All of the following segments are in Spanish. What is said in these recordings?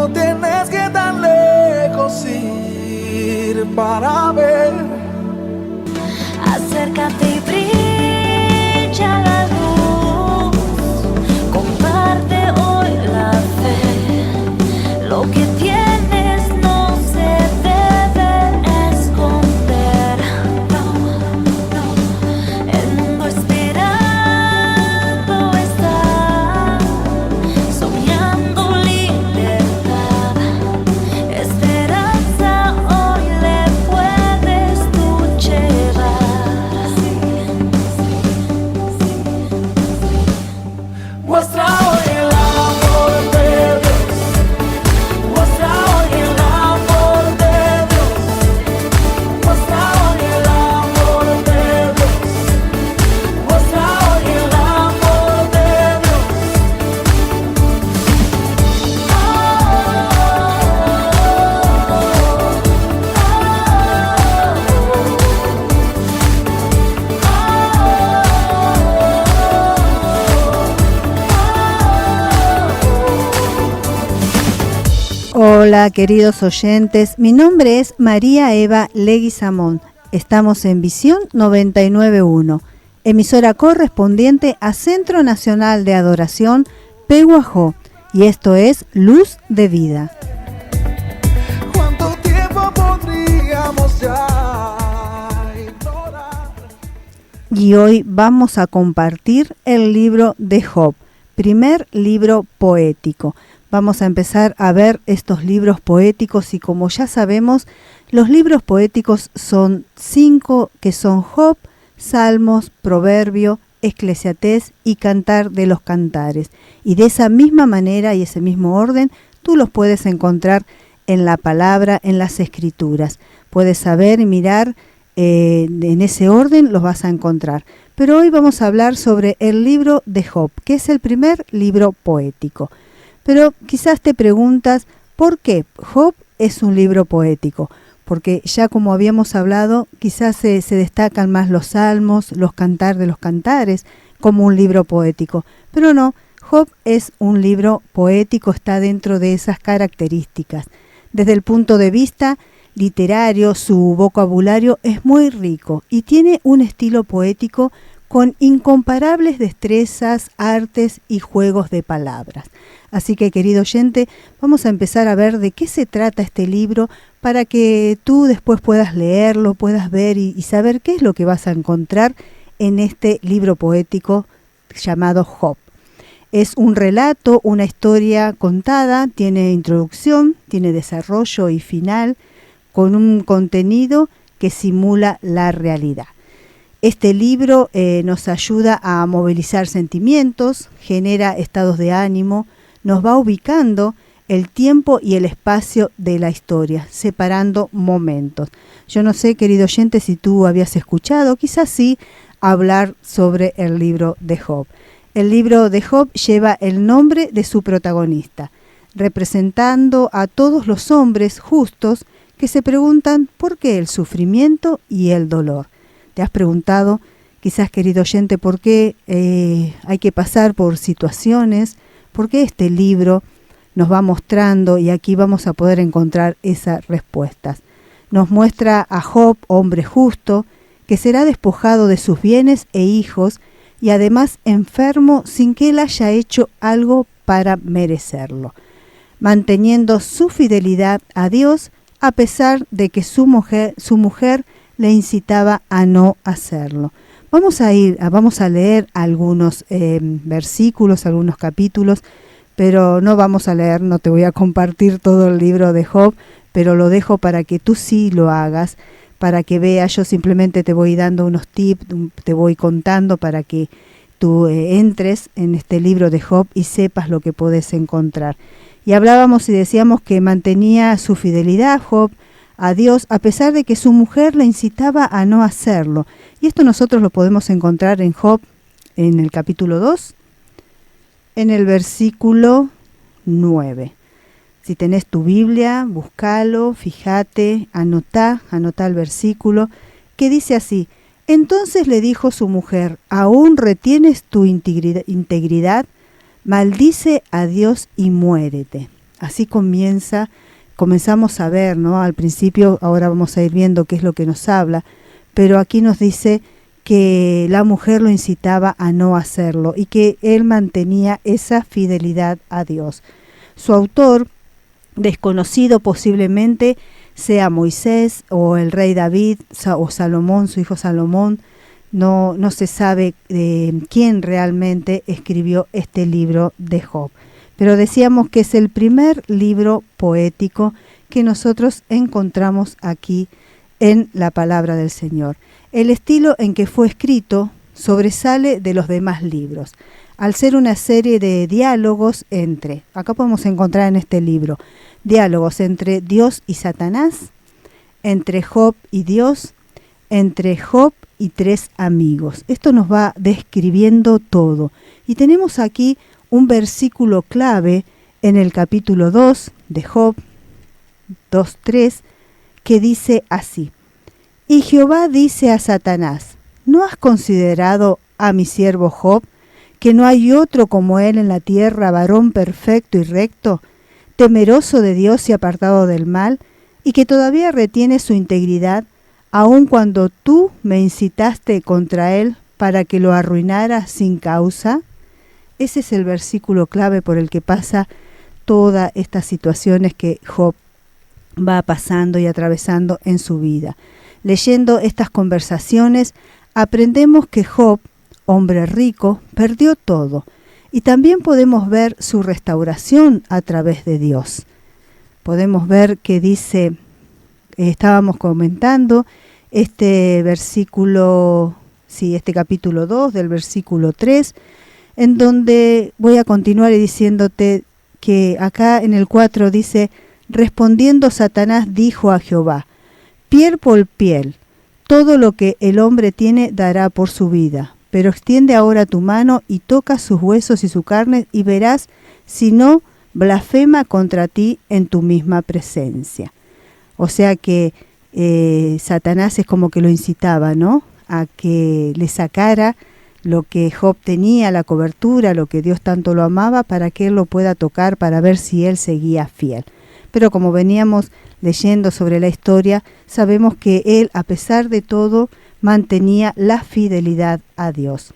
No tienes que tan lejos ir para ver. Acércate y brilla la luz. Comparte hoy la fe. Lo que tienes no se debe esconder. El mundo esperando está, soñando libertad. Esperanza hoy le puedes tú llevar. Muestra hoy el amor de Dios. Muestra hoy el amor de Dios. Muestra hoy el amor de Dios. Muestra hoy el amor de Hola queridos oyentes, mi nombre es María Eva Leguizamón. Estamos en Visión 99.1, emisora correspondiente a Centro Nacional de Adoración Pehuajó, y esto es Luz de Vida. ¿Cuánto tiempo podríamos ya ignorar? Y hoy vamos a compartir el libro de Job, primer libro poético. Vamos a empezar a ver estos libros poéticos y como ya sabemos, los libros poéticos son 5 que son Job, Salmos, Proverbio, Eclesiastés y Cantar de los Cantares. Y de esa misma manera y ese mismo orden, tú los puedes encontrar en la palabra, en las escrituras. Puedes saber y mirar, en ese orden los vas a encontrar. Pero hoy vamos a hablar sobre el libro de Job, que es el primer libro poético. Pero quizás te preguntas, ¿por qué Job es un libro poético? Porque ya como habíamos hablado, quizás se destacan más los salmos, los cantar de los cantares, como un libro poético. Pero no, Job es un libro poético, está dentro de esas características. Desde el punto de vista literario, su vocabulario es muy rico y tiene un estilo poético con incomparables destrezas, artes y juegos de palabras. Así que, querido oyente, vamos a empezar a ver de qué se trata este libro para que tú después puedas leerlo, puedas ver y saber qué es lo que vas a encontrar en este libro poético llamado Job. Es un relato, una historia contada, tiene introducción, tiene desarrollo y final, con un contenido que simula la realidad. Este libro nos ayuda a movilizar sentimientos, genera estados de ánimo, nos va ubicando el tiempo y el espacio de la historia, separando momentos. Yo no sé, querido oyente, si tú habías escuchado, quizás sí, hablar sobre el libro de Job. El libro de Job lleva el nombre de su protagonista, representando a todos los hombres justos que se preguntan por qué el sufrimiento y el dolor. ¿Te has preguntado, quizás, querido oyente, por qué hay que pasar por situaciones? ¿Por qué este libro nos va mostrando y aquí vamos a poder encontrar esas respuestas? Nos muestra a Job, hombre justo, que será despojado de sus bienes e hijos y además enfermo sin que él haya hecho algo para merecerlo, manteniendo su fidelidad a Dios a pesar de que su mujer le incitaba a no hacerlo. Vamos a leer algunos versículos, algunos capítulos, pero no vamos a leer, no te voy a compartir todo el libro de Job, pero lo dejo para que tú sí lo hagas, para que veas. Yo simplemente te voy dando unos tips, te voy contando para que tú entres en este libro de Job y sepas lo que puedes encontrar. Y hablábamos y decíamos que mantenía su fidelidad Job a Dios, a pesar de que su mujer le incitaba a no hacerlo. Y esto nosotros lo podemos encontrar en Job, en el capítulo 2, en el versículo 9. Si tenés tu Biblia, búscalo, fíjate, anotá el versículo, que dice así: entonces le dijo su mujer, ¿aún retienes tu integridad? Maldice a Dios y muérete. así comenzamos a ver, ¿no? Al principio, ahora vamos a ir viendo qué es lo que nos habla, pero aquí nos dice que la mujer lo incitaba a no hacerlo y que él mantenía esa fidelidad a Dios. Su autor, desconocido posiblemente, sea Moisés o el rey David o Salomón, su hijo Salomón. No se sabe quién realmente escribió este libro de Job. Pero decíamos que es el primer libro poético que nosotros encontramos aquí en la palabra del Señor. El estilo en que fue escrito sobresale de los demás libros, al ser una serie de diálogos acá podemos encontrar en este libro, diálogos entre Dios y Satanás, entre Job y Dios, entre Job y 3 amigos. Esto nos va describiendo todo. Y tenemos aquí un versículo clave en el capítulo 2 de Job 2:3 que dice así: Y Jehová dice a Satanás: ¿No has considerado a mi siervo Job, que no hay otro como él en la tierra, varón perfecto y recto, temeroso de Dios y apartado del mal, y que todavía retiene su integridad, aun cuando tú me incitaste contra él para que lo arruinara sin causa? Ese es el versículo clave por el que pasa todas estas situaciones que Job va pasando y atravesando en su vida. Leyendo estas conversaciones, aprendemos que Job, hombre rico, perdió todo, y también podemos ver su restauración a través de Dios. Podemos ver que dice, estábamos comentando este capítulo 2 del versículo 3, en donde voy a continuar diciéndote que acá en el 4 dice: respondiendo Satanás dijo a Jehová: piel por piel, todo lo que el hombre tiene dará por su vida, pero extiende ahora tu mano y toca sus huesos y su carne, y verás si no blasfema contra ti en tu misma presencia. O sea que Satanás es como que lo incitaba, ¿no?, a que le sacara lo que Job tenía, la cobertura, lo que Dios tanto lo amaba, para que él lo pueda tocar, para ver si él seguía fiel. Pero como veníamos leyendo sobre la historia, sabemos que él, a pesar de todo, mantenía la fidelidad a Dios.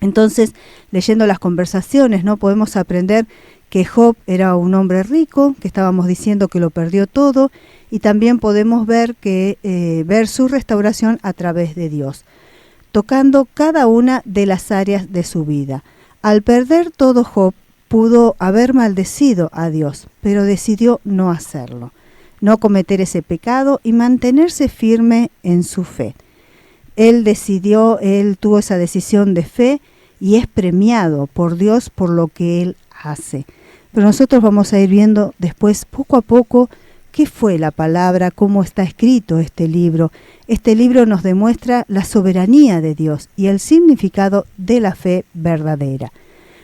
Entonces, leyendo las conversaciones, ¿no?, podemos aprender que Job era un hombre rico, que estábamos diciendo que lo perdió todo, y también podemos ver ver su restauración a través de Dios, tocando cada una de las áreas de su vida. Al perder todo, Job pudo haber maldecido a Dios, pero decidió no hacerlo, no cometer ese pecado y mantenerse firme en su fe. Él tuvo esa decisión de fe y es premiado por Dios por lo que él hace. Pero nosotros vamos a ir viendo después, poco a poco, qué fue la palabra, cómo está escrito este libro. Este libro nos demuestra la soberanía de Dios y el significado de la fe verdadera.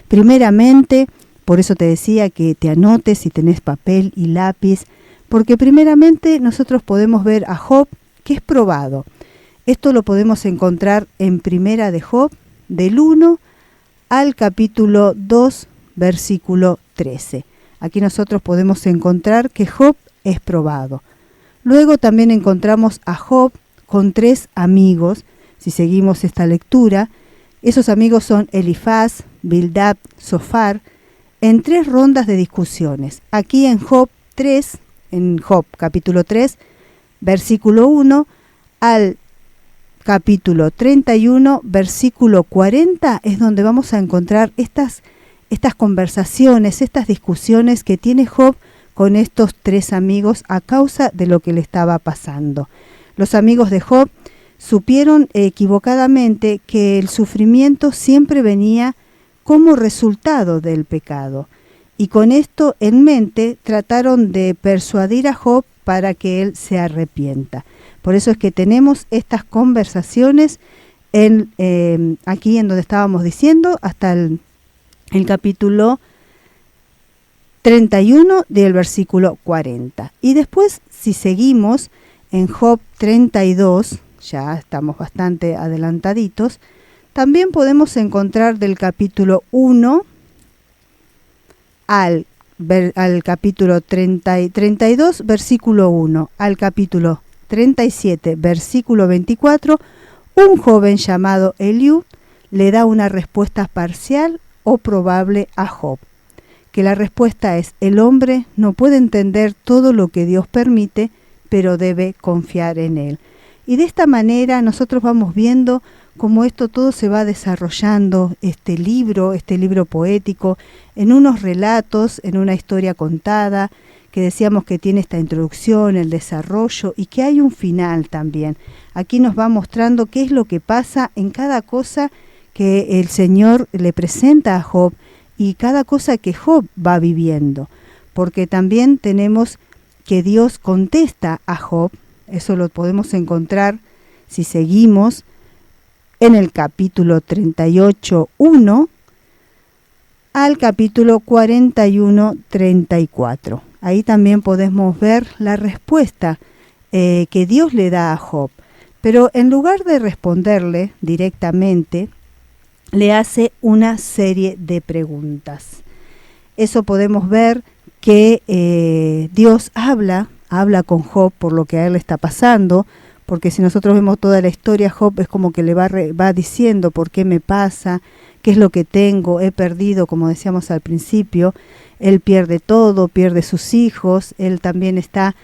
Primeramente, por eso te decía que te anotes si tenés papel y lápiz, porque primeramente nosotros podemos ver a Job, que es probado. Esto lo podemos encontrar en Primera de Job, del 1 al capítulo 2, versículo 13. Aquí nosotros podemos encontrar que Job es probado. Luego también encontramos a Job con 3 amigos, si seguimos esta lectura. Esos amigos son Elifaz, Bildad, Zofar, en 3 rondas de discusiones. Aquí en Job capítulo 3, versículo 1 al capítulo 31, versículo 40, es donde vamos a encontrar estas conversaciones, estas discusiones que tiene Job con estos 3 amigos a causa de lo que le estaba pasando. Los amigos de Job supieron equivocadamente que el sufrimiento siempre venía como resultado del pecado, y con esto en mente trataron de persuadir a Job para que él se arrepienta. Por eso es que tenemos estas conversaciones aquí en donde estábamos diciendo, hasta el capítulo 31 del versículo 40. Y después, si seguimos en Job 32, ya estamos bastante adelantaditos, también podemos encontrar del capítulo 1 al al capítulo 32, versículo 1, al capítulo 37, versículo 24, un joven llamado Eliú le da una respuesta parcial o probable a Job, que la respuesta es: el hombre no puede entender todo lo que Dios permite, pero debe confiar en él. Y de esta manera nosotros vamos viendo cómo esto todo se va desarrollando, este libro poético, en unos relatos, en una historia contada, que decíamos que tiene esta introducción, el desarrollo, y que hay un final también. Aquí nos va mostrando qué es lo que pasa en cada cosa que el Señor le presenta a Job y cada cosa que Job va viviendo, porque también tenemos que Dios contesta a Job. Eso lo podemos encontrar si seguimos en el capítulo 38:1 al capítulo 41:34. Ahí también podemos ver la respuesta que Dios le da a Job. Pero en lugar de responderle directamente, le hace una serie de preguntas. Eso podemos ver que Dios habla con Job por lo que a él le está pasando, porque si nosotros vemos toda la historia, Job es como que le va diciendo por qué me pasa, qué es lo que tengo, he perdido, como decíamos al principio. Él pierde todo, pierde sus hijos, él también está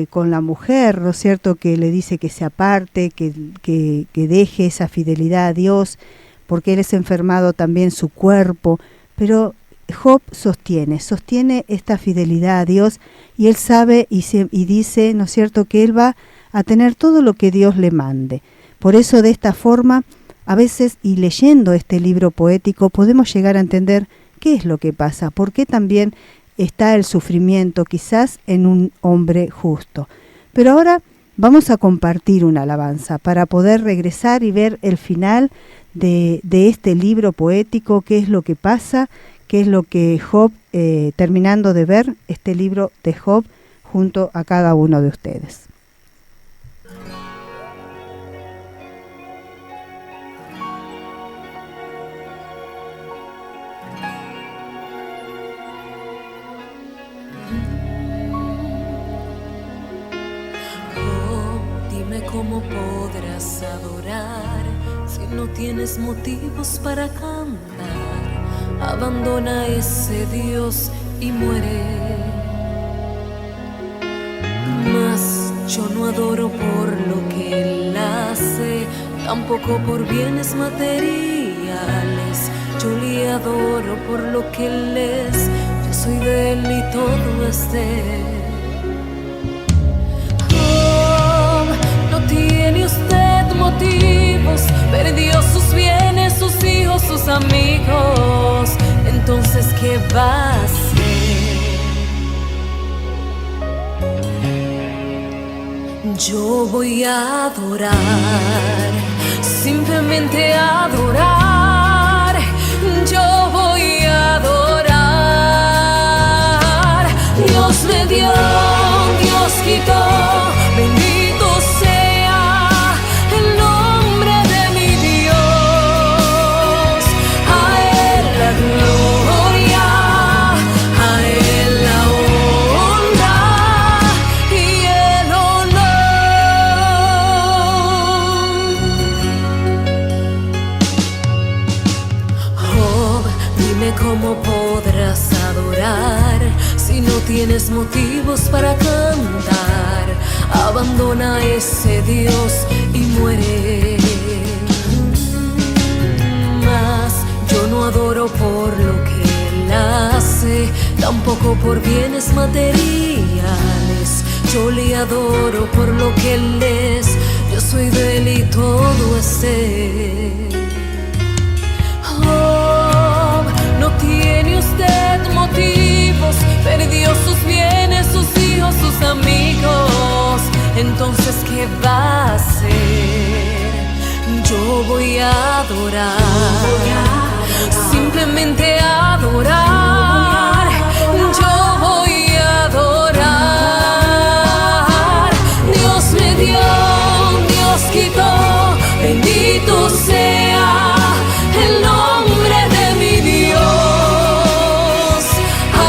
con la mujer, ¿no es cierto?, que le dice que se aparte, que deje esa fidelidad a Dios, porque él es enfermado también su cuerpo, pero Job sostiene esta fidelidad a Dios, y él sabe y dice, ¿no es cierto?, que él va a tener todo lo que Dios le mande. Por eso, de esta forma, a veces, y leyendo este libro poético, podemos llegar a entender qué es lo que pasa, por qué también está el sufrimiento quizás en un hombre justo. Pero ahora vamos a compartir una alabanza para poder regresar y ver el final de este libro poético, qué es lo que pasa, qué es lo que Job, terminando de ver este libro de Job, junto a cada uno de ustedes. ¿Cómo podrás adorar si no tienes motivos para cantar? Abandona a ese Dios y muere. Mas yo no adoro por lo que Él hace, tampoco por bienes materiales. Yo le adoro por lo que Él es, yo soy de Él y todo es de Él. ¿Tiene usted motivos? Perdió sus bienes, sus hijos, sus amigos. Entonces, ¿qué va a hacer? Yo voy a adorar, simplemente adorar. Yo voy a adorar. Dios me dio, Dios quitó, bendito sea ¿cómo podrás adorar si no tienes motivos para cantar? Abandona a ese Dios y muere. Mas yo no adoro por lo que Él hace, tampoco por bienes materiales. Yo le adoro por lo que Él es, yo soy de Él y todo es Él. No tiene usted motivos, perdió sus bienes, sus hijos, sus amigos. Entonces, ¿qué va a hacer? Yo voy a adorar, simplemente adorar. Yo voy a adorar. Dios me dio, Dios quitó, bendito sea el nombre de mi Dios. A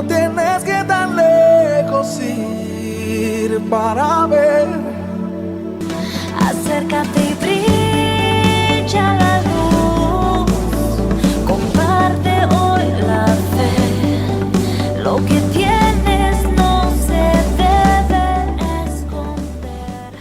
no tienes que tan lejos ir para ver. Acércate y brilla la luz. Comparte hoy la fe. Lo que tienes no se debe esconder.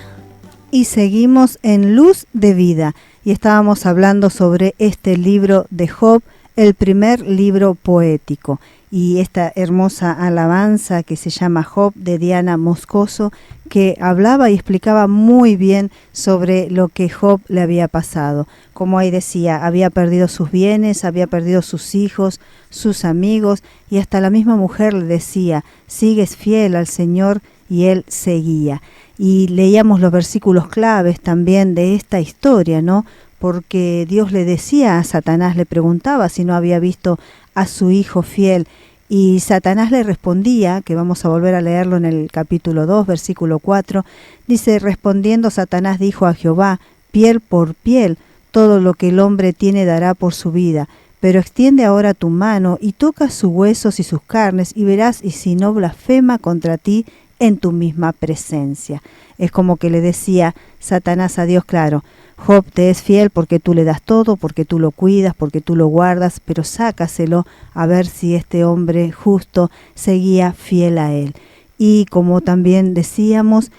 Y seguimos en Luz de Vida y estábamos hablando sobre este libro de Job, el primer libro poético, y esta hermosa alabanza que se llama Job de Diana Moscoso, que hablaba y explicaba muy bien sobre lo que Job le había pasado. Como ahí decía, había perdido sus bienes, había perdido sus hijos, sus amigos, y hasta la misma mujer le decía, sigues fiel al Señor, y él seguía. Y leíamos los versículos claves también de esta historia, ¿no? Porque Dios le decía a Satanás, le preguntaba si no había visto a su hijo fiel, y Satanás le respondía, que vamos a volver a leerlo en el capítulo 2, versículo 4, dice, respondiendo Satanás dijo a Jehová, piel por piel, todo lo que el hombre tiene dará por su vida, pero extiende ahora tu mano y toca sus huesos y sus carnes, y verás y si no blasfema contra ti en tu misma presencia. Es como que le decía Satanás a Dios, claro, Job te es fiel porque tú le das todo, porque tú lo cuidas, porque tú lo guardas, pero sácaselo a ver si este hombre justo seguía fiel a él. Y como también decíamos,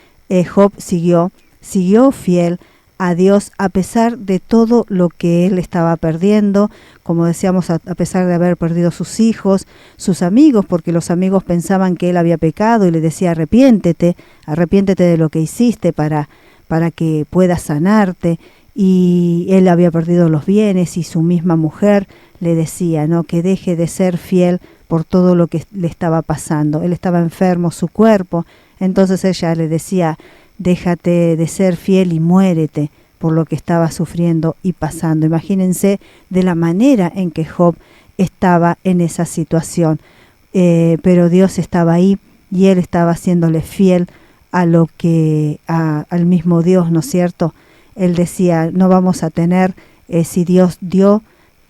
Job siguió fiel a Dios a pesar de todo lo que él estaba perdiendo, como decíamos, a pesar de haber perdido sus hijos, sus amigos, porque los amigos pensaban que él había pecado y le decía arrepiéntete de lo que hiciste para que puedas sanarte, y él había perdido los bienes y su misma mujer le decía, ¿no?, que deje de ser fiel por todo lo que le estaba pasando. Él estaba enfermo, su cuerpo, entonces ella le decía, déjate de ser fiel y muérete por lo que estaba sufriendo y pasando. Imagínense de la manera en que Job estaba en esa situación, pero Dios estaba ahí y él estaba haciéndole fiel a lo que al mismo Dios, ¿no es cierto? Él decía, no vamos a tener, si Dios dio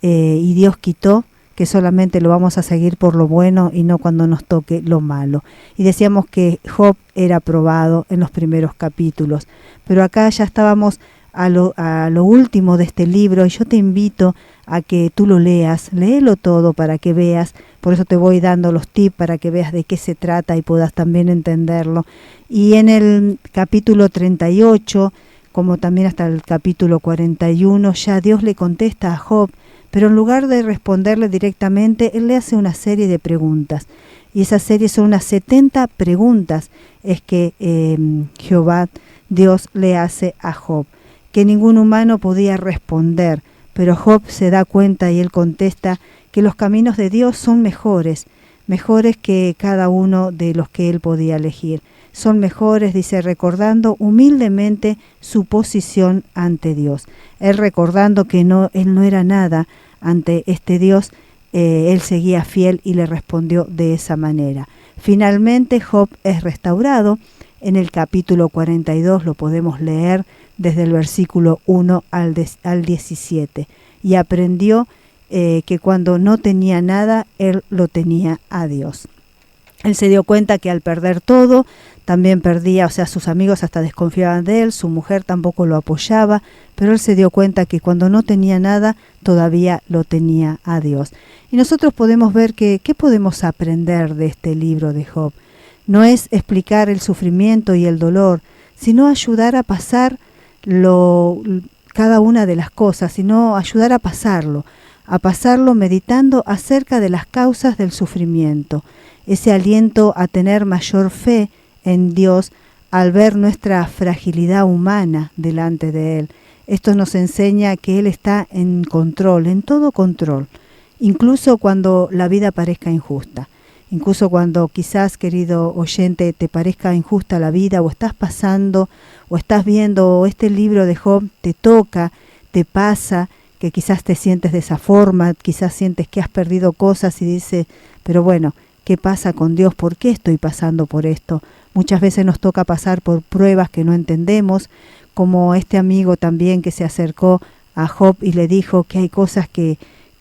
y Dios quitó, que solamente lo vamos a seguir por lo bueno y no cuando nos toque lo malo. Y decíamos que Job era probado en los primeros capítulos, pero acá ya estábamos a lo último de este libro, y yo te invito a que tú lo leas, léelo todo para que veas, por eso te voy dando los tips para que veas de qué se trata y puedas también entenderlo. Y en el capítulo 38, como también hasta el capítulo 41, ya Dios le contesta a Job, pero en lugar de responderle directamente, él le hace una serie de preguntas. Y esa serie son unas 70 preguntas es que Jehová, Dios, le hace a Job, que ningún humano podía responder. Pero Job se da cuenta y él contesta que los caminos de Dios son mejores que cada uno de los que él podía elegir. Son mejores, dice, recordando humildemente su posición ante Dios. Él recordando que él no era nada ante este Dios, él seguía fiel y le respondió de esa manera. Finalmente Job es restaurado. En el capítulo 42 lo podemos leer desde el versículo 1 al 17. Y aprendió que cuando no tenía nada, él lo tenía a Dios. Él se dio cuenta que al perder todo, también perdía, o sea, sus amigos hasta desconfiaban de él, su mujer tampoco lo apoyaba, pero él se dio cuenta que cuando no tenía nada, todavía lo tenía a Dios. Y nosotros podemos ver que, ¿qué podemos aprender de este libro de Job? No es explicar el sufrimiento y el dolor, sino ayudar a pasar cada una de las cosas, sino ayudar a pasarlo meditando acerca de las causas del sufrimiento. Ese aliento a tener mayor fe en Dios al ver nuestra fragilidad humana delante de Él. Esto nos enseña que Él está en control, en todo control, incluso cuando la vida parezca injusta. Incluso cuando quizás, querido oyente, te parezca injusta la vida, o estás pasando, o estás viendo este libro de Job, te toca, te pasa, que quizás te sientes de esa forma, quizás sientes que has perdido cosas y dices, pero bueno, ¿qué pasa con Dios? ¿Por qué estoy pasando por esto? Muchas veces nos toca pasar por pruebas que no entendemos, como este amigo también que se acercó a Job y le dijo que hay cosas que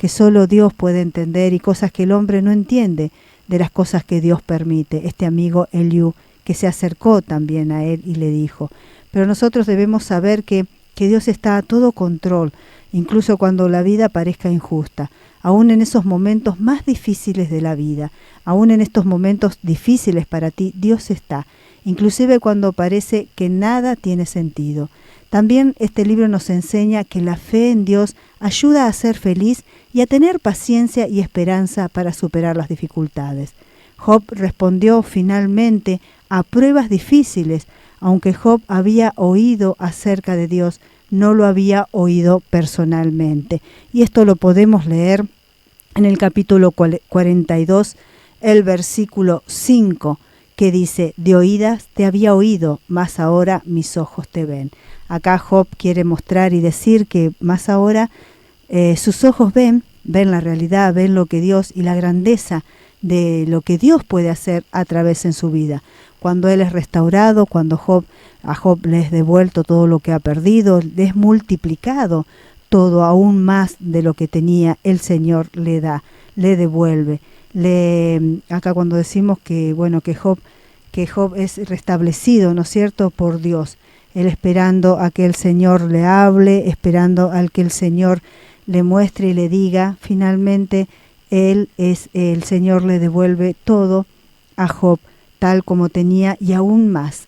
solo Dios puede entender y cosas que el hombre no entiende. de las cosas que Dios permite. Este amigo Eliú, que se acercó también a él y le dijo, pero nosotros debemos saber que Dios está a todo control, incluso cuando la vida parezca injusta, aún en esos momentos más difíciles de la vida, aún en estos momentos difíciles para ti, Dios está, inclusive cuando parece que nada tiene sentido. También este libro nos enseña que la fe en Dios ayuda a ser feliz y a tener paciencia y esperanza para superar las dificultades. Job respondió finalmente a pruebas difíciles, aunque Job había oído acerca de Dios, no lo había oído personalmente. Y esto lo podemos leer en el capítulo 42, el versículo 5, que dice, de oídas te había oído, mas ahora mis ojos te ven. Acá Job quiere mostrar y decir que más ahora sus ojos ven la realidad, ven lo que Dios y la grandeza de lo que Dios puede hacer a través en su vida. Cuando Él es restaurado, cuando a Job le es devuelto todo lo que ha perdido, le es multiplicado todo aún más de lo que tenía, el Señor le da, le devuelve. Acá cuando decimos que Job es restablecido, ¿no es cierto?, por Dios. Él esperando a que el Señor le hable, esperando al que el Señor le muestre y le diga, finalmente el Señor le devuelve todo a Job tal como tenía y aún más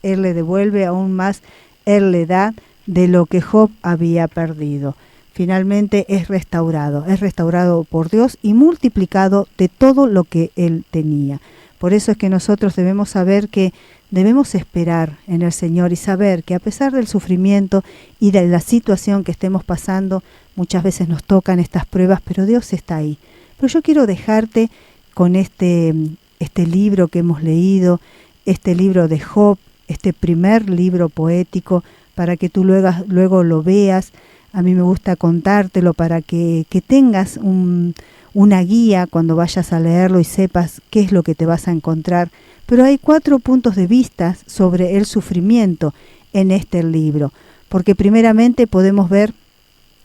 Él le devuelve, aún más Él le da de lo que Job había perdido. Finalmente es restaurado por Dios y multiplicado de todo lo que Él tenía. Por eso es que nosotros debemos saber que debemos esperar en el Señor y saber que a pesar del sufrimiento y de la situación que estemos pasando, muchas veces nos tocan estas pruebas, pero Dios está ahí. Pero yo quiero dejarte con este libro que hemos leído, este libro de Job, este primer libro poético, para que tú luego lo veas. A mí me gusta contártelo para que tengas una guía cuando vayas a leerlo y sepas qué es lo que te vas a encontrar. Pero hay 4 puntos de vista sobre el sufrimiento en este libro, porque primeramente podemos ver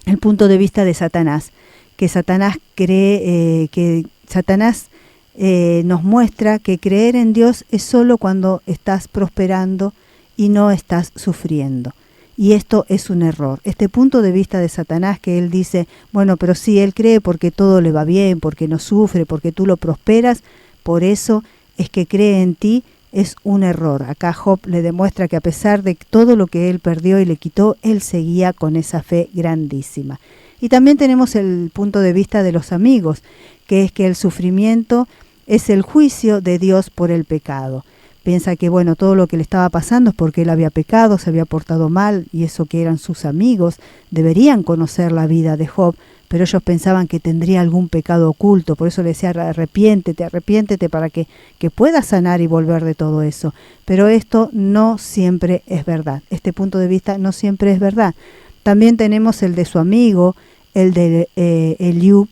el punto de vista de Satanás, que Satanás cree nos muestra que creer en Dios es solo cuando estás prosperando y no estás sufriendo. Y esto es un error. Este punto de vista de Satanás que él dice, bueno, pero sí, él cree porque todo le va bien, porque no sufre, porque tú lo prosperas, por eso es que cree en ti, es un error. Acá Job le demuestra que a pesar de todo lo que él perdió y le quitó, él seguía con esa fe grandísima. Y también tenemos el punto de vista de los amigos, que es que el sufrimiento es el juicio de Dios por el pecado. Piensa que todo lo que le estaba pasando es porque él había pecado, se había portado mal, y eso que eran sus amigos, deberían conocer la vida de Job, pero ellos pensaban que tendría algún pecado oculto, por eso le decía arrepiéntete para que puedas sanar y volver de todo eso. Pero esto no siempre es verdad, este punto de vista no siempre es verdad. También tenemos el de su amigo, el de Eliú,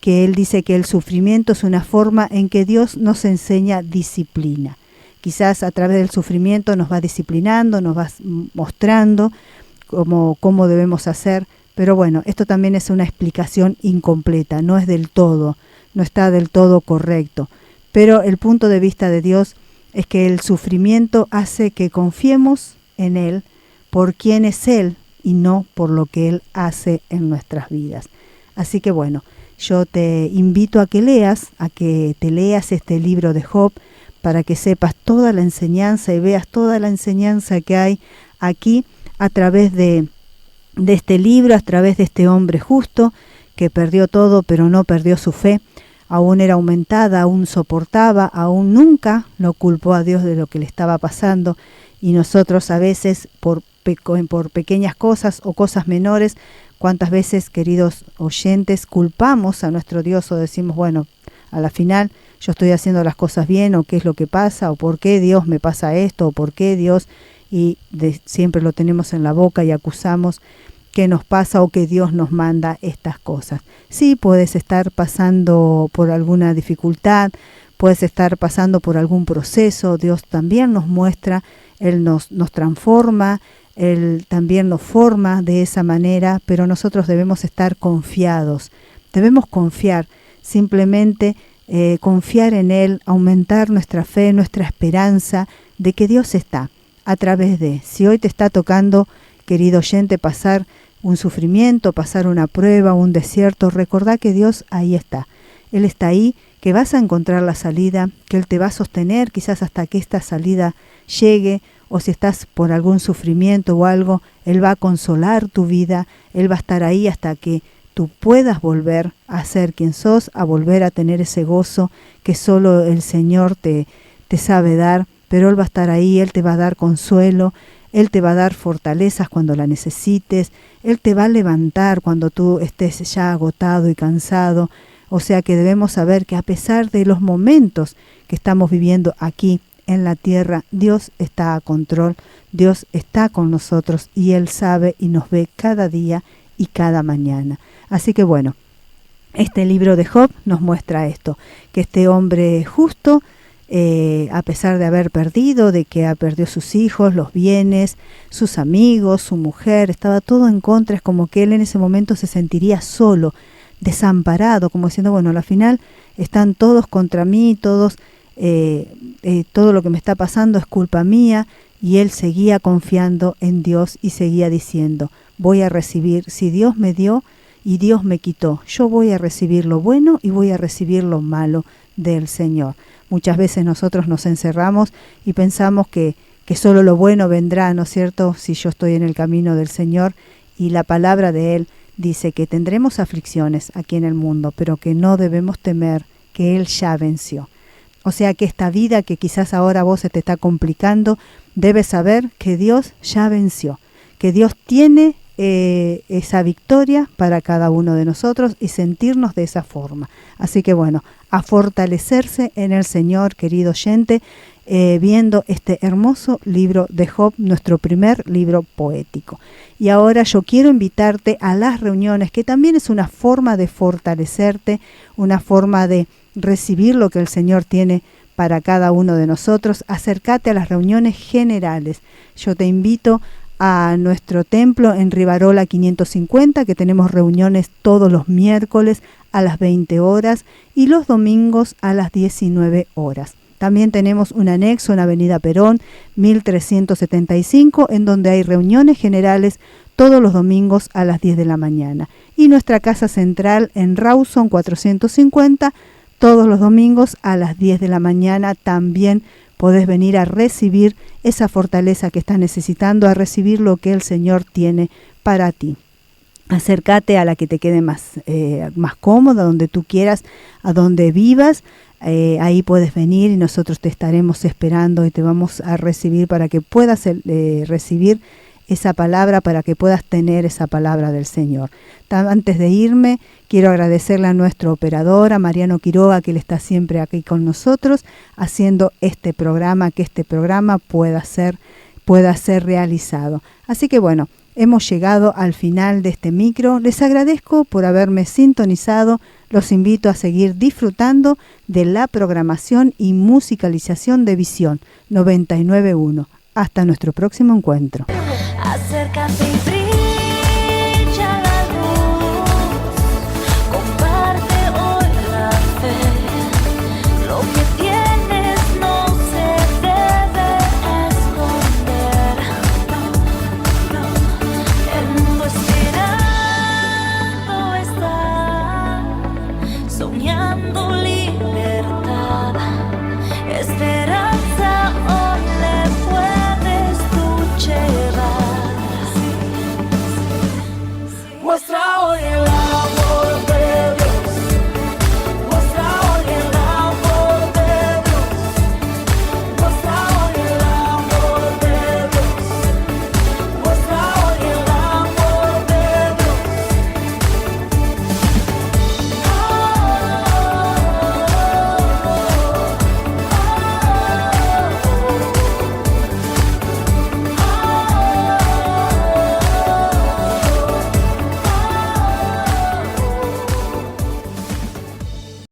que él dice que el sufrimiento es una forma en que Dios nos enseña disciplina. Quizás a través del sufrimiento nos va disciplinando, nos va mostrando cómo debemos hacer, pero esto también es una explicación incompleta, no es del todo, no está del todo correcto. Pero el punto de vista de Dios es que el sufrimiento hace que confiemos en Él por quién es Él y no por lo que Él hace en nuestras vidas. Así que yo te invito a que te leas este libro de Job, para que sepas toda la enseñanza y veas toda la enseñanza que hay aquí a través de este libro, a través de este hombre justo que perdió todo pero no perdió su fe, aún era aumentada, aún soportaba, aún nunca lo culpó a Dios de lo que le estaba pasando. Y nosotros a veces por pequeñas cosas o cosas menores, cuántas veces, queridos oyentes, culpamos a nuestro Dios o decimos, a la final yo estoy haciendo las cosas bien, o qué es lo que pasa, o por qué Dios me pasa esto, o por qué Dios, siempre lo tenemos en la boca y acusamos que nos pasa o que Dios nos manda estas cosas. Sí, puedes estar pasando por alguna dificultad, puedes estar pasando por algún proceso, Dios también nos muestra, Él nos transforma, Él también nos forma de esa manera, pero nosotros debemos estar confiados, debemos confiar simplemente confiar en Él, aumentar nuestra fe, nuestra esperanza de que Dios está a través de. Si hoy te está tocando, querido oyente, pasar un sufrimiento, pasar una prueba, un desierto, recordá que Dios ahí está. Él está ahí, que vas a encontrar la salida, que Él te va a sostener quizás hasta que esta salida llegue, o si estás por algún sufrimiento o algo, Él va a consolar tu vida, Él va a estar ahí hasta que tú puedas volver a ser quien sos, a volver a tener ese gozo que solo el Señor te sabe dar, pero Él va a estar ahí, Él te va a dar consuelo, Él te va a dar fortalezas cuando la necesites, Él te va a levantar cuando tú estés ya agotado y cansado. O sea que debemos saber que a pesar de los momentos que estamos viviendo aquí en la tierra, Dios está a control, Dios está con nosotros y Él sabe y nos ve cada día y cada mañana. Así que bueno, este libro de Job nos muestra esto, que este hombre justo, a pesar de haber perdido, de que perdió sus hijos, los bienes, sus amigos, su mujer, estaba todo en contra, es como que él en ese momento se sentiría solo, desamparado, como diciendo, bueno, al final están todos contra mí, todos, todo lo que me está pasando es culpa mía, y él seguía confiando en Dios y seguía diciendo, voy a recibir, si Dios me dio y Dios me quitó, yo voy a recibir lo bueno y voy a recibir lo malo del Señor. Muchas veces nosotros nos encerramos y pensamos que solo lo bueno vendrá, ¿no es cierto?, si yo estoy en el camino del Señor, y la palabra de Él dice que tendremos aflicciones aquí en el mundo, pero que no debemos temer, que Él ya venció. O sea que esta vida que quizás ahora a vos se te está complicando, debes saber que Dios ya venció, que Dios tiene esa victoria para cada uno de nosotros y sentirnos de esa forma. Así que bueno, a fortalecerse en el Señor, querido oyente, viendo este hermoso libro de Job, nuestro primer libro poético. Y ahora yo quiero invitarte a las reuniones, que también es una forma de fortalecerte, una forma de recibir lo que el Señor tiene para cada uno de nosotros. Acércate a las reuniones generales. Yo te invito a nuestro templo en Rivarola 550, que tenemos reuniones todos los miércoles a las 20 horas y los domingos a las 19 horas. También tenemos un anexo en Avenida Perón 1375, en donde hay reuniones generales todos los domingos a las 10 de la mañana. Y nuestra casa central en Rawson 450, todos los domingos a las 10 de la mañana. También podés venir a recibir esa fortaleza que estás necesitando, a recibir lo que el Señor tiene para ti. Acércate a la que te quede más cómoda, donde tú quieras, a donde vivas. Ahí puedes venir y nosotros te estaremos esperando y te vamos a recibir para que puedas recibir esa palabra, para que puedas tener esa palabra del Señor. Antes de irme, quiero agradecerle a nuestro operador, a Mariano Quiroga, que él está siempre aquí con nosotros, haciendo este programa, que este programa pueda ser realizado. Así que bueno, hemos llegado al final de este micro. Les agradezco por haberme sintonizado. Los invito a seguir disfrutando de la programación y musicalización de Visión 99.1. Hasta nuestro próximo encuentro. Acércate y